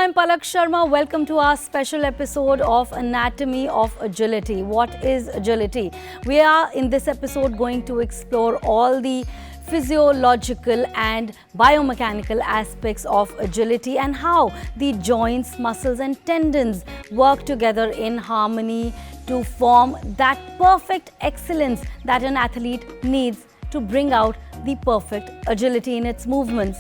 I'm Palak Sharma. Welcome to our special episode of Anatomy of Agility. What is agility? We are in this episode going to explore all the physiological and biomechanical aspects of agility and how the joints, muscles and tendons work together in harmony to form that perfect excellence that an athlete needs to bring out the perfect agility in its movements.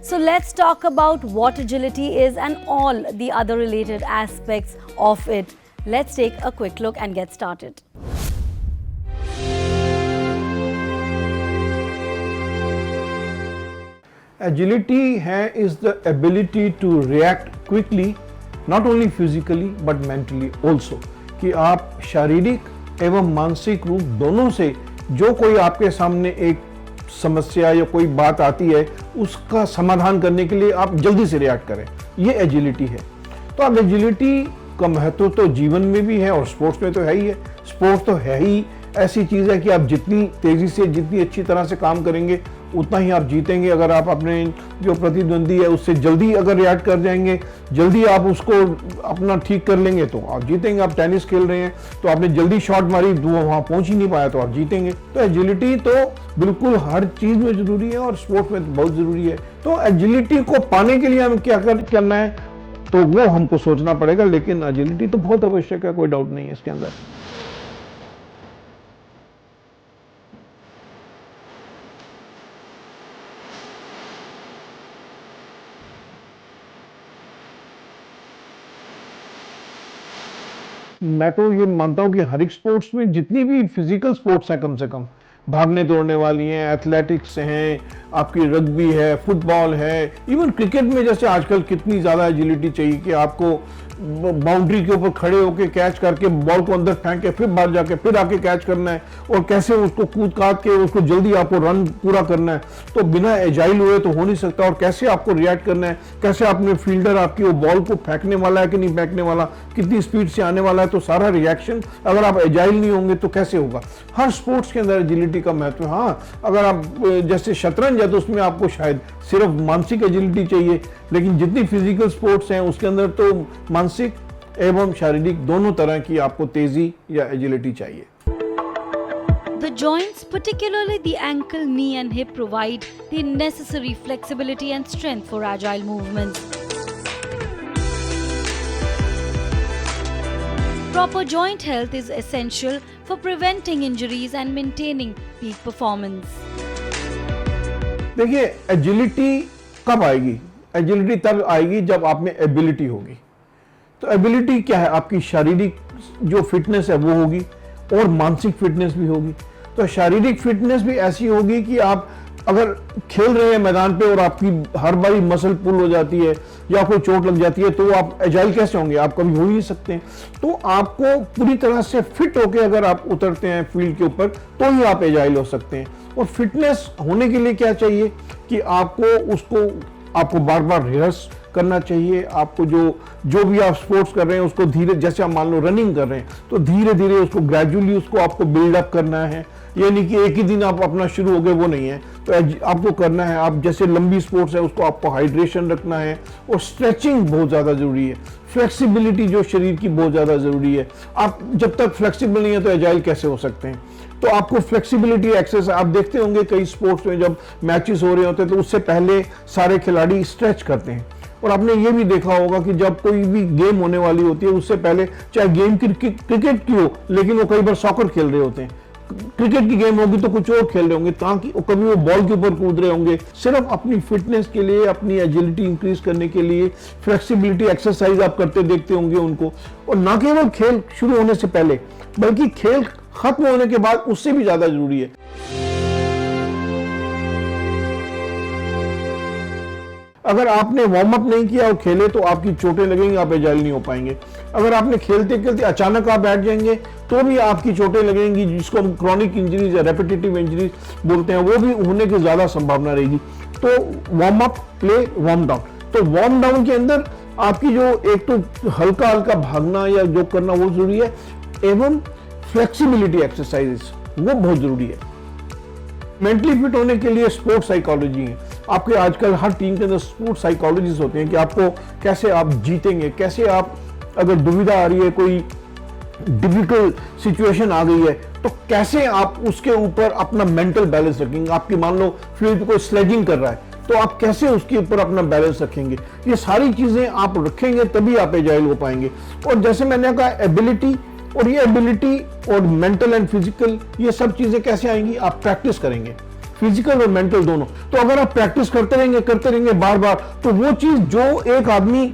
So let's talk about what agility is and all the other related aspects of it. Let's take a quick look and get started. Agility is the ability to react quickly, not only physically but mentally also. कि आप शारीरिक एवं मानसिक रूप दोनों से जो कोई आपके सामने एक समस्या या कोई बात आती है उसका समाधान करने के लिए आप जल्दी से रिएक्ट करें, ये एजिलिटी है। तो अब एजिलिटी का महत्व तो जीवन में भी है और स्पोर्ट्स में तो है ही है। स्पोर्ट्स तो है ही ऐसी चीज़ है कि आप जितनी तेज़ी से जितनी अच्छी तरह से काम करेंगे उतना ही आप जीतेंगे। अगर आप अपने जो प्रतिद्वंदी है उससे जल्दी अगर रिएक्ट कर जाएंगे, जल्दी आप उसको अपना ठीक कर लेंगे तो आप जीतेंगे। आप टेनिस खेल रहे हैं तो आपने जल्दी शॉट मारी, वो वहाँ पहुँच ही नहीं पाया तो आप जीतेंगे। तो एजिलिटी तो बिल्कुल हर चीज़ में ज़रूरी है और स्पोर्ट्स में तो बहुत ज़रूरी है। तो एजिलिटी को पाने के लिए हमें क्या करना है तो वो हमको सोचना पड़ेगा, लेकिन एजिलिटी तो बहुत आवश्यक है, कोई डाउट नहीं है इसके अंदर। मैं तो ये मानता हूँ कि हर एक स्पोर्ट्स में जितनी भी फिजिकल स्पोर्ट्स हैं, कम से कम भागने दौड़ने वाली हैं, एथलेटिक्स हैं, आपकी रग्बी है, फुटबॉल है, इवन क्रिकेट में जैसे आजकल कितनी ज़्यादा एजिलिटी चाहिए कि आपको बाउंड्री के ऊपर खड़े होकर कैच करके बॉल को अंदर फेंक के फिर बाहर जाके फिर आके कैच करना है और कैसे उसको कूद काट के उसको जल्दी आपको रन पूरा करना है। तो बिना एजाइल हुए तो हो नहीं सकता। और कैसे आपको रिएक्ट करना है, कैसे आपने फील्डर आपकी वो बॉल को फेंकने वाला है कि नहीं फेंकने वाला, कितनी स्पीड से आने वाला है, तो सारा रिएक्शन अगर आप एजाइल नहीं होंगे तो कैसे होगा। हर स्पोर्ट्स के अंदर एजिलिटी का महत्व है। हाँ, अगर आप जैसे शतरंज है तो उसमें आपको शायद सिर्फ मानसिक एजिलिटी चाहिए, लेकिन जितनी फिजिकल स्पोर्ट्स हैं उसके अंदर तो मानसिक एवं शारीरिक दोनों तरह की आपको तेजी या एजिलिटी चाहिए। The joints, particularly the ankle, knee and hip, provide the necessary flexibility and strength for agile movements. Proper joint health is essential for preventing injuries and maintaining peak performance. देखिए, एजिलिटी कब आएगी? Agility तब आएगी जब आप में ability होगी। तो एबिलिटी क्या है? आपकी शारीरिक जो फिटनेस है वो होगी और मानसिक फिटनेस भी होगी। तो शारीरिक फिटनेस भी ऐसी होगी कि आप अगर खेल रहे हैं मैदान पे और आपकी हर बारी मसल पुल हो जाती है या कोई चोट लग जाती है तो आप एजाइल कैसे होंगे? आप कभी हो ही नहीं सकते हैं। तो आपको पूरी तरह से फिट होकर अगर आप उतरते हैं फील्ड के ऊपर तो ही आप एजाइल हो सकते हैं। और फिटनेस होने के लिए क्या चाहिए कि आपको बार बार रिहर्स करना चाहिए। आपको जो भी आप स्पोर्ट्स कर रहे हैं उसको धीरे, जैसे आप मान लो रनिंग कर रहे हैं तो धीरे धीरे उसको ग्रेजुअली उसको आपको बिल्डअप करना है। यानी कि एक ही दिन आप अपना शुरू हो गए वो नहीं है। तो आपको करना है, आप जैसे लंबी स्पोर्ट्स है उसको आपको हाइड्रेशन रखना है और स्ट्रेचिंग बहुत ज़्यादा ज़रूरी है। फ्लेक्सिबिलिटी जो शरीर की बहुत ज़्यादा ज़रूरी है। आप जब तक फ्लेक्सिबल नहीं है तो एजाइल कैसे हो सकते हैं? तो आपको फ्लेक्सिबिलिटी एक्सरसाइज आप देखते होंगे कई स्पोर्ट्स में जब मैचेस हो रहे होते हैं तो उससे पहले सारे खिलाड़ी स्ट्रेच करते हैं। और आपने ये भी देखा होगा कि जब कोई भी गेम होने वाली होती है उससे पहले, चाहे गेम क्रिकेट की हो, लेकिन वो कई बार सॉकर खेल रहे होते हैं, क्रिकेट की गेम होगी तो कुछ और खेल रहे होंगे ताकि कभी वो बॉल के ऊपर कूद रहे होंगे। सिर्फ अपनी फिटनेस के लिए, अपनी एजिलिटी इंक्रीज करने के लिए फ्लेक्सिबिलिटी एक्सरसाइज आप करते देखते होंगे उनको। और ना केवल खेल शुरू होने से पहले बल्कि खेल खत्म होने के बाद उससे भी ज्यादा जरूरी है। अगर आपने वार्म अप नहीं किया और खेले तो आपकी चोटें लगेंगी, आप एजाइल नहीं हो पाएंगे। अगर आपने खेलते खेलते अचानक आप बैठ जाएंगे तो भी आपकी चोटें लगेंगी, जिसको हम क्रॉनिक इंजरीज या रेपिटेटिव इंजरीज बोलते हैं, वो भी होने की ज्यादा संभावना रहेगी। तो warm up, play, warm down. तो वार्म डाउन के अंदर आपकी जो एक तो हल्का हल्का भागना या जो करना वो जरूरी है, एवं फ्लेक्सिबिलिटी एक्सरसाइजेस वो बहुत जरूरी है। मेंटली फिट होने के लिए स्पोर्ट्स साइकोलॉजी है। आपके आजकल हर टीम के अंदर स्पोर्ट साइकोलॉजिस्ट होते हैं कि आपको कैसे आप जीतेंगे, कैसे आप, अगर दुविधा आ रही है, कोई डिफिकल्ट सिचुएशन आ गई है, तो कैसे आप उसके ऊपर अपना मेंटल बैलेंस रखेंगे। आपकी मान लो फील्ड पे कोई स्लेजिंग कर रहा है, तो आप कैसे उसके ऊपर अपना बैलेंस रखेंगे। ये सारी चीजें आप रखेंगे तभी आप एजाइल हो पाएंगे। और जैसे मैंने कहा एबिलिटी, और ये एबिलिटी और मेंटल एंड फिजिकल, ये सब चीजें कैसे आएंगी, आप प्रैक्टिस करेंगे, फिजिकल और मेंटल दोनों। तो अगर आप प्रैक्टिस करते रहेंगे बार बार, तो वो चीज जो एक आदमी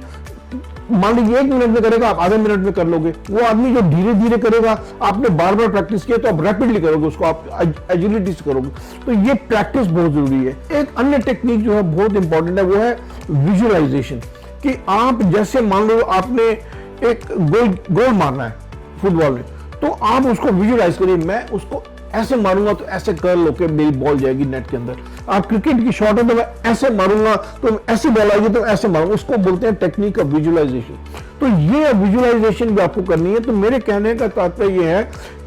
मान लीजिए 1 मिनट में करेगा, आप आधे मिनट में कर लोगे। वो आदमी जो धीरे धीरे करेगा, आपने बार बार प्रैक्टिस किया तो आप रैपिडली करोगे उसको, आप एजिलिटी से करोगे। तो ये प्रैक्टिस बहुत जरूरी है। एक अन्य टेक्निक जो है बहुत इंपॉर्टेंट है, वो है विजुअलाइजेशन। कि आप जैसे मान लो आपने एक गोल मारना है फुटबॉल में, तो आप उसको विजुअलाइज करिए, मैं उसको ऐसे मारूंगा तो ऐसे कर्ल होकर मेरी बॉल जाएगी नेट के अंदर। आप क्रिकेट की शॉट है तो मैं ऐसे मारूंगा तो ऐसी बॉल आएगी तो ऐसे मारूंगा, उसको बोलते हैं टेक्निक ऑफ विजुअलाइजेशन। तो ये विजुअलाइजेशन भी आपको करनी है। तो मेरे कहने का तात्पर्य ये है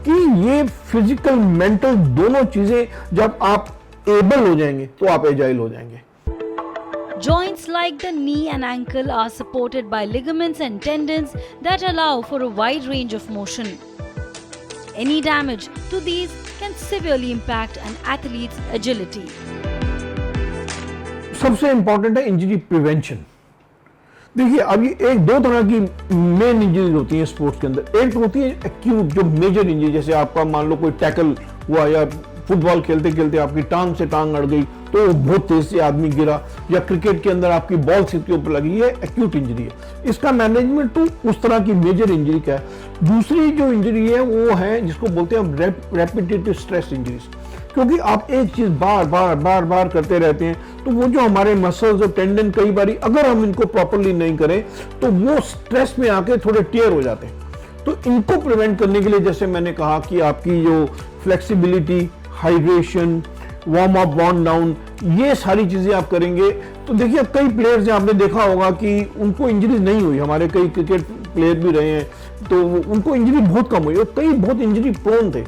कि ये फिजिकल मेंटल दोनों चीजें जब आप एबल हो जाएंगे तो आप एजाइल हो जाएंगे। Joints like the knee and ankle are supported by ligaments and tendons that allow for a wide range of motion. Any damage to these can severely impact an athlete's agility. सबसे important है injury prevention. देखिए, अब ये एक दो तरह की main injuries होती हैं स्पोर्ट्स के अंदर। एक तो होती है एक्यूट, जो मेजर इंजरी, जैसे आपका मान लो कोई टैकल हुआ या फुटबॉल खेलते खेलते आपकी टांग से टांग अड़ गई तो बहुत तेज से आदमी गिरा, या क्रिकेट के अंदर आपकी बॉल सिर के ऊपर लगी, ये एक्यूट इंजरी है। इसका मैनेजमेंट तो उस तरह की मेजर इंजरी का है। दूसरी जो इंजरी है वो है जिसको बोलते हैं हम रेपिटेटिव स्ट्रेस इंजरीज। क्योंकि आप एक चीज बार बार करते रहते हैं, तो वो जो हमारे मसल्स और टेंडन कई बार अगर हम इनको प्रॉपरली नहीं करें तो वो स्ट्रेस में आके थोड़े टेयर हो जाते हैं। तो इनको प्रिवेंट करने के लिए जैसे मैंने कहा कि आपकी जो flexibility, hydration, warm up, warm down, ये सारी चीजें आप करेंगे तो देखिए कई प्लेयर्स हैं, आपने देखा होगा कि उनको इंजरीज नहीं हुई। हमारे कई क्रिकेट प्लेयर भी रहे हैं तो उनको इंजरी बहुत कम हुई और कई बहुत इंजरी प्रोन थे।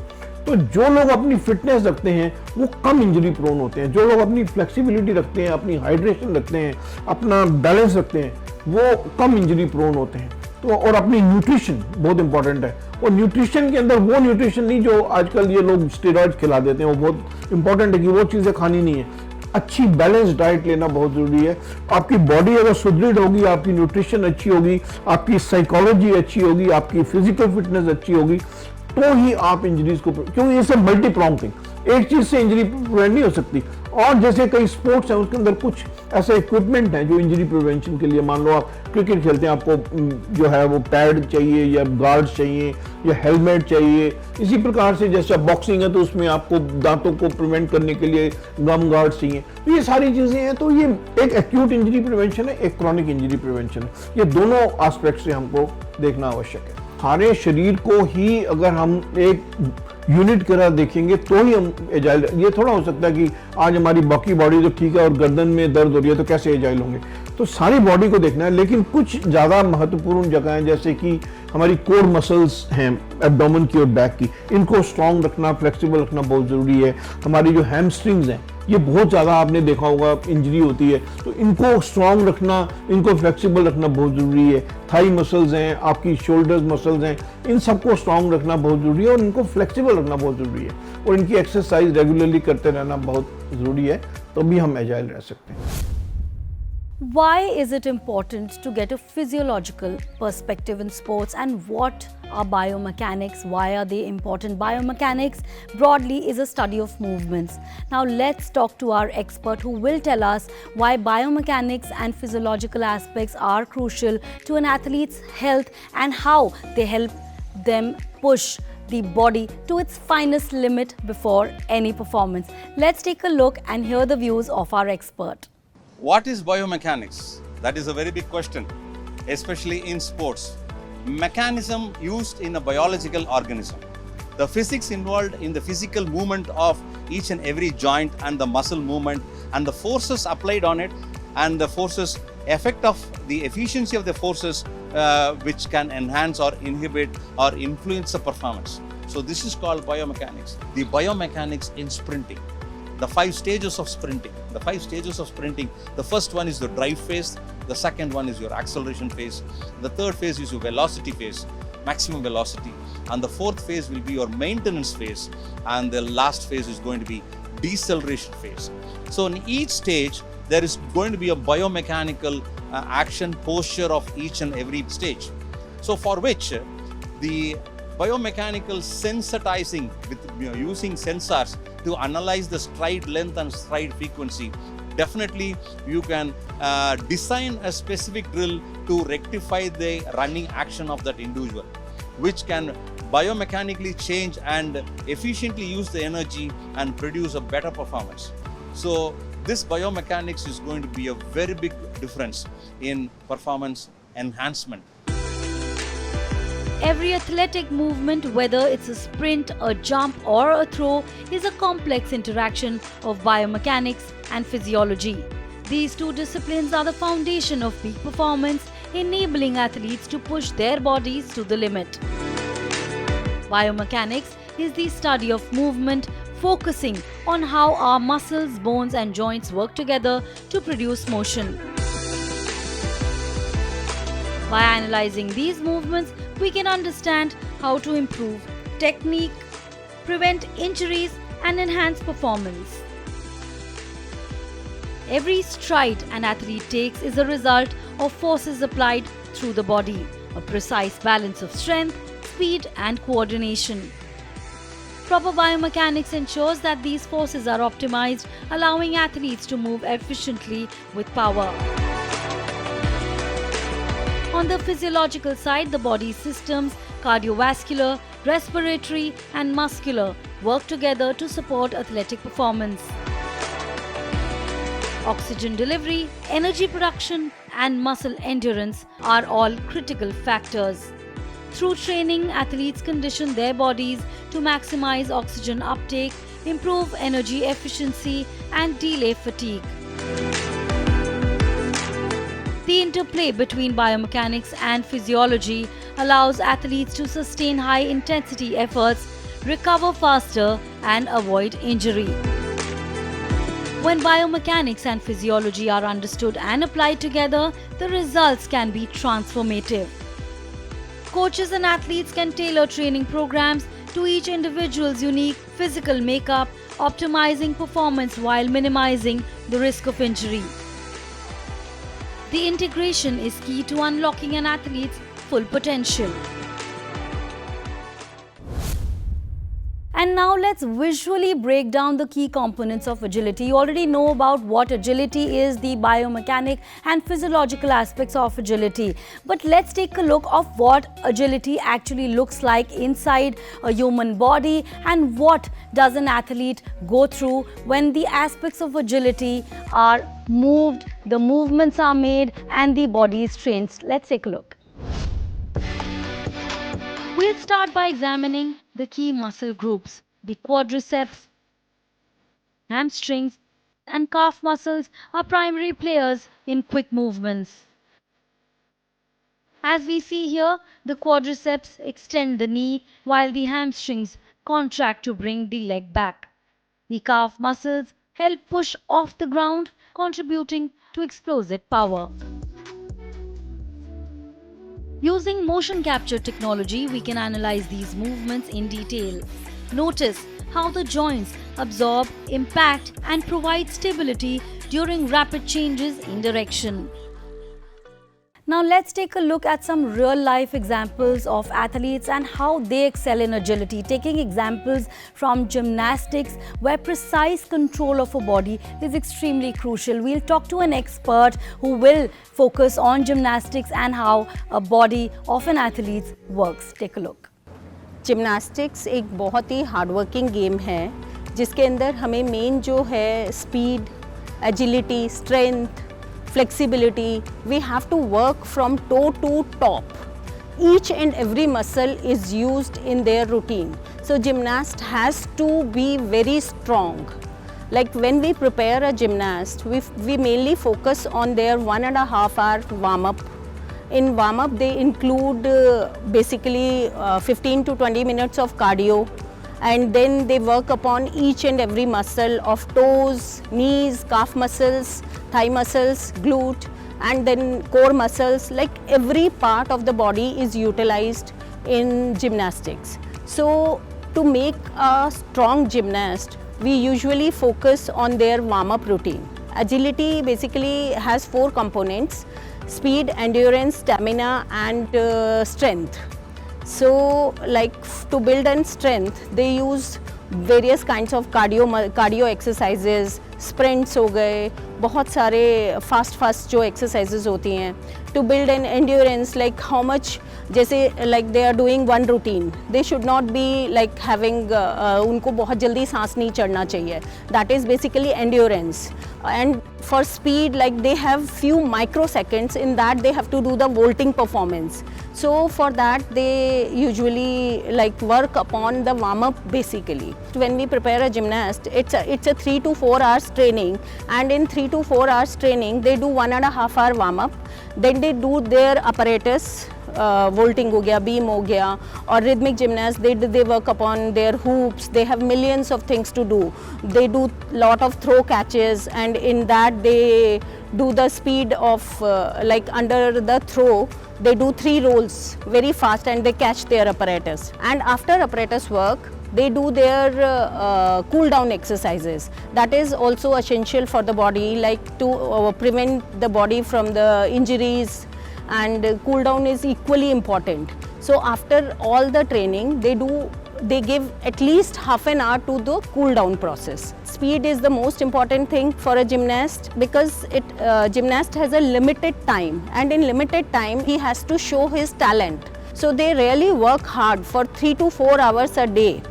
तो जो लोग अपनी फिटनेस रखते हैं वो कम इंजरी प्रोन होते हैं। जो लोग अपनी फ्लेक्सिबिलिटी रखते हैं, अपनी हाइड्रेशन रखते हैं, अपना बैलेंस रखते हैं, वो कम इंजरी प्रोन होते हैं। तो और अपनी न्यूट्रिशन बहुत इंपॉर्टेंट है। और न्यूट्रिशन के अंदर वो न्यूट्रिशन नहीं जो आजकल ये लोग स्टेरॉइड खिला देते हैं, वो बहुत इंपॉर्टेंट है कि वो चीज़ें खानी नहीं है। अच्छी बैलेंस डाइट लेना बहुत जरूरी है। आपकी बॉडी अगर सुदृढ़ होगी, आपकी न्यूट्रिशन अच्छी होगी, आपकी साइकोलॉजी अच्छी होगी, आपकी फिजिकल फिटनेस अच्छी होगी, तो ही आप इंजरीज को, क्योंकि ये सब मल्टी प्रॉन्ग थिंग, एक चीज से इंजरी प्रिवेंट नहीं हो सकती। और जैसे कई स्पोर्ट्स हैं उसके अंदर कुछ ऐसे इक्विपमेंट हैं जो इंजरी प्रिवेंशन के लिए, मान लो आप क्रिकेट खेलते हैं, आपको जो है वो पैड चाहिए या गार्ड्स चाहिए या हेलमेट चाहिए। इसी प्रकार से जैसे बॉक्सिंग है तो उसमें आपको दांतों को प्रिवेंट करने के लिए गम गार्ड्स चाहिए। तो ये सारी चीजें हैं। तो ये एक एक्यूट इंजरी प्रिवेंशन है, एक क्रॉनिक इंजरी प्रिवेंशन है। ये दोनों एस्पेक्ट से हमको देखना आवश्यक है। हमारे शरीर को ही अगर हम एक यूनिट की तरह देखेंगे तो ही हम एजाइल। ये थोड़ा हो सकता है कि आज हमारी बाकी बॉडी तो ठीक है और गर्दन में दर्द हो रही है तो कैसे एजाइल होंगे। तो सारी बॉडी को देखना है। लेकिन कुछ ज़्यादा महत्वपूर्ण जगह हैं जैसे कि हमारी कोर मसल्स हैं एब्डोमेन की और बैक की, इनको स्ट्रॉन्ग रखना, फ्लेक्सिबल रखना बहुत ज़रूरी है। हमारी जो हैमस्ट्रिंग्स हैं ये बहुत ज़्यादा आपने देखा होगा इंजरी होती है, तो इनको स्ट्रॉन्ग रखना, इनको फ्लेक्सिबल रखना बहुत ज़रूरी है। थाई मसल्स हैं, आपकी शोल्डर्स मसल्स हैं, इन सबको स्ट्रॉन्ग रखना बहुत ज़रूरी है और इनको फ्लेक्सिबल रखना बहुत ज़रूरी है। और इनकी एक्सरसाइज रेगुलरली करते रहना बहुत ज़रूरी है, तभी हम एजाइल रह सकते हैं। Why is it important to get a physiological perspective in sports, and what are biomechanics? Why are they important? Biomechanics broadly is a study of movements. Now let's talk to our expert who will tell us why biomechanics and physiological aspects are crucial to an athlete's health and how they help them push the body to its finest limit before any performance. Let's take a look and hear the views of our expert. What is biomechanics? That is a very big question, especially in sports. Mechanism used in a biological organism. The physics involved in the physical movement of each and every joint and the muscle movement and the forces applied on it and the forces effect of the efficiency of the forces which can enhance or inhibit or influence the performance. So this is called biomechanics. The biomechanics in sprinting. the 5 stages of sprinting. The 5 stages of sprinting, the first one is the drive phase, the second one is your acceleration phase, the third phase is your velocity phase, maximum velocity, and the fourth phase will be your maintenance phase, and the last phase is going to be deceleration phase. So in each stage, there is going to be a biomechanical action posture of each and every stage. So for which the biomechanical sensitizing with using sensors to analyze the stride length and stride frequency, definitely you can design a specific drill to rectify the running action of that individual, which can biomechanically change and efficiently use the energy and produce a better performance. So this biomechanics is going to be a very big difference in performance enhancement. Every athletic movement, whether it's a sprint, a jump, or a throw, is a complex interaction of biomechanics and physiology. These two disciplines are the foundation of peak performance, enabling athletes to push their bodies to the limit. Biomechanics is the study of movement, focusing on how our muscles, bones, and joints work together to produce motion. By analyzing these movements, we can understand how to improve technique, prevent injuries, and enhance performance. Every stride an athlete takes is a result of forces applied through the body, a precise balance of strength, speed, and coordination. Proper biomechanics ensures that these forces are optimized, allowing athletes to move efficiently with power. On the physiological side, the body's systems, cardiovascular, respiratory, and muscular, work together to support athletic performance. Oxygen delivery, energy production, and muscle endurance are all critical factors. Through training, athletes condition their bodies to maximize oxygen uptake, improve energy efficiency, and delay fatigue. The interplay between biomechanics and physiology allows athletes to sustain high-intensity efforts, recover faster, and avoid injury. When biomechanics and physiology are understood and applied together, the results can be transformative. Coaches and athletes can tailor training programs to each individual's unique physical makeup, optimizing performance while minimizing the risk of injury. The integration is key to unlocking an athlete's full potential. And now let's visually break down the key components of agility. You already know about what agility is, the biomechanic and physiological aspects of agility. But let's take a look of what agility actually looks like inside a human body and what does an athlete go through when the aspects of agility are moved, the movements are made, and the body is trained. Let's take a look. We'll start by examining the key muscle groups. The quadriceps, hamstrings, and calf muscles are primary players in quick movements. As we see here, the quadriceps extend the knee while the hamstrings contract to bring the leg back. The calf muscles help push off the ground, contributing to explosive power. Using motion capture technology, we can analyze these movements in detail. Notice how the joints absorb, impact, and provide stability during rapid changes in direction. Now let's take a look at some real-life examples of athletes and how they excel in agility, taking examples from gymnastics where precise control of a body is extremely crucial. We'll talk to an expert who will focus on gymnastics and how a body of an athlete works. Take a look. Gymnastics एक बहुत ही hardworking game है जिसके अंदर हमें main जो है speed, agility, strength, flexibility, we have to work from toe to top. Each and every muscle is used in their routine. So gymnast has to be very strong. Like when we prepare a gymnast, we mainly focus on their 1.5 hour warm-up. In warm-up, they include basically 15 to 20 minutes of cardio and then they work upon each and every muscle of toes, knees, calf muscles, thigh muscles, glute, and then core muscles. Like every part of the body is utilized in gymnastics. So to make a strong gymnast, we usually focus on their warm-up routine. Agility basically has 4 components: speed, endurance, stamina, and strength. So like to build and strength, they use various kinds of cardio exercises, sprints हो गए, बहुत सारे fast जो exercises होती हैं. To build an endurance, like how much, जैसे like they are doing one routine, they should not be like having उनको बहुत जल्दी सांस नहीं चढ़ना चाहिए. That is basically endurance. And for speed, like they have few microseconds, in that they have to do the vaulting performance. So for that they usually like work upon the warm up basically. When we prepare a gymnast, it's a 3 to 4 hours training, and in 3 to 4 hours training they do 1.5 hour warm up, then they do their apparatus, vaulting हो गया, beam हो गया, और rhythmic gymnasts they work upon their hoops. They have millions of things to do. They do lot of throw catches, and in that they do the speed of like under the throw they do 3 rolls very fast and they catch their apparatus. And after apparatus work, they do their cool down exercises. That is also essential for the body, like to prevent the body from the injuries, and cool down is equally important. So after all the training, they give at least half an hour to the cool down process. Speed is the most important thing for a gymnast, because gymnast has a limited time, and in limited time he has to show his talent. So they really work hard for 3 to 4 hours a day,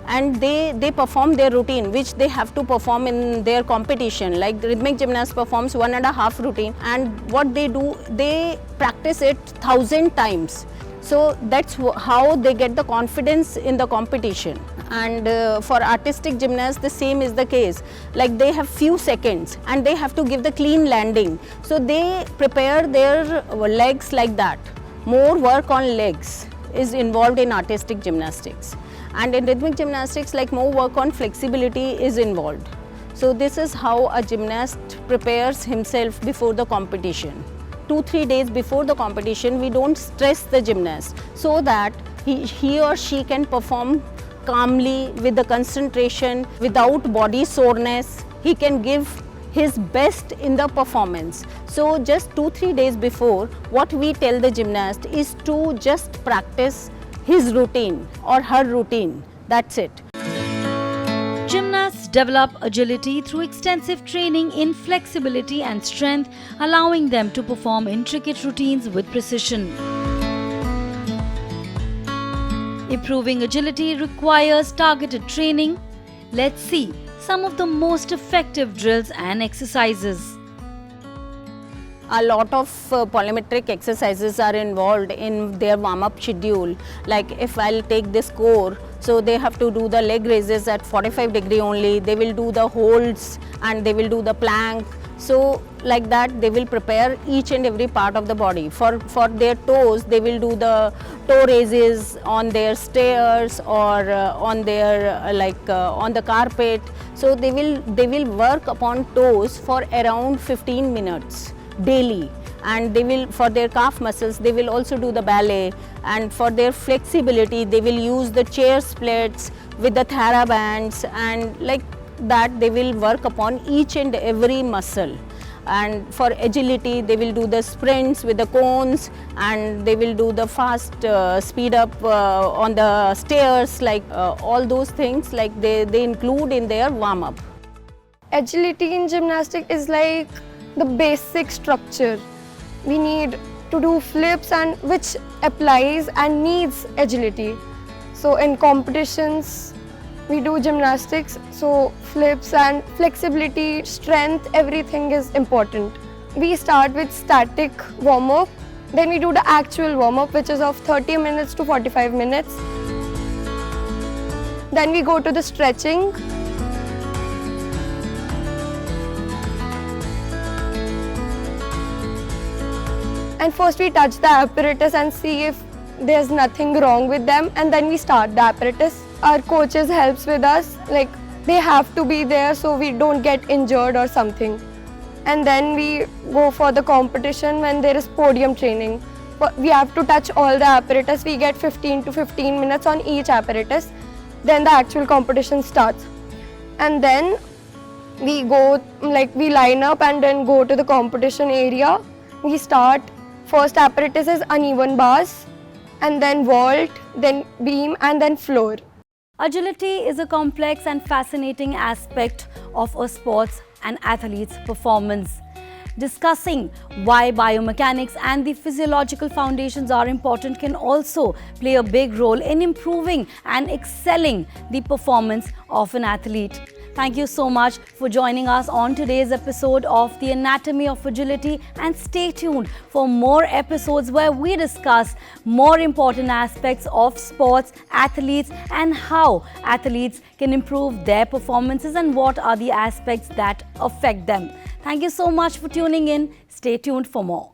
and they perform their routine which they have to perform in their competition. Like the rhythmic gymnast performs 1.5 routine, and what they do, they practice it 1,000 times. So that's how they get the confidence in the competition. And for artistic gymnasts, the same is the case. Like they have few seconds and they have to give the clean landing. So they prepare their legs like that. More work on legs is involved in artistic gymnastics. And in rhythmic gymnastics, like more work on flexibility is involved. So this is how a gymnast prepares himself before the competition. 2-3 days before the competition, we don't stress the gymnast, so that he or she can perform calmly with the concentration, without body soreness. He can give his best in the performance. So just 2-3 days before, what we tell the gymnast is to just practice his routine or her routine. That's it. Gymnasts develop agility through extensive training in flexibility and strength, allowing them to perform intricate routines with precision. Improving agility requires targeted training. Let's see some of the most effective drills and exercises. A lot of polymetric exercises are involved in their warm-up schedule. Like if I'll take this core, so they have to do the leg raises at 45 degree only. They will do the holds and they will do the plank. So like that, they will prepare each and every part of the body. For their toes, they will do the toe raises on their stairs or on their on the carpet. So they will work upon toes for around 15 minutes daily. And they will, for their calf muscles, they will also do the ballet. And for their flexibility, they will use the chair splits with the therabands, and like that they will work upon each and every muscle. And for agility, they will do the sprints with the cones, and they will do the fast speed up on the stairs, like all those things, like they include in their warm up. Agility in gymnastics is like the basic structure. We need to do flips, and which applies and needs agility. So in competitions, we do gymnastics, so flips and flexibility, strength, everything is important. We start with static warm-up, then we do the actual warm-up, which is of 30 minutes to 45 minutes. Then we go to the stretching. And first we touch the apparatus and see if there's nothing wrong with them, and then we start the apparatus. our coaches helps with us, like they have to be there so we don't get injured or something. And then we go for the competition when there is podium training. But we have to touch all the apparatus. We get 15 to 15 minutes on each apparatus. Then the actual competition starts. And then we go, like we line up and then go to the competition area. We start, first apparatus is uneven bars, and then vault, then beam, and then floor. Agility is a complex and fascinating aspect of a sports and athlete's performance. Discussing why biomechanics and the physiological foundations are important can also play a big role in improving and excelling the performance of an athlete. Thank you so much for joining us on today's episode of The Anatomy of Agility, and stay tuned for more episodes where we discuss more important aspects of sports, athletes, and how athletes can improve their performances and what are the aspects that affect them. Thank you so much for tuning in. Stay tuned for more.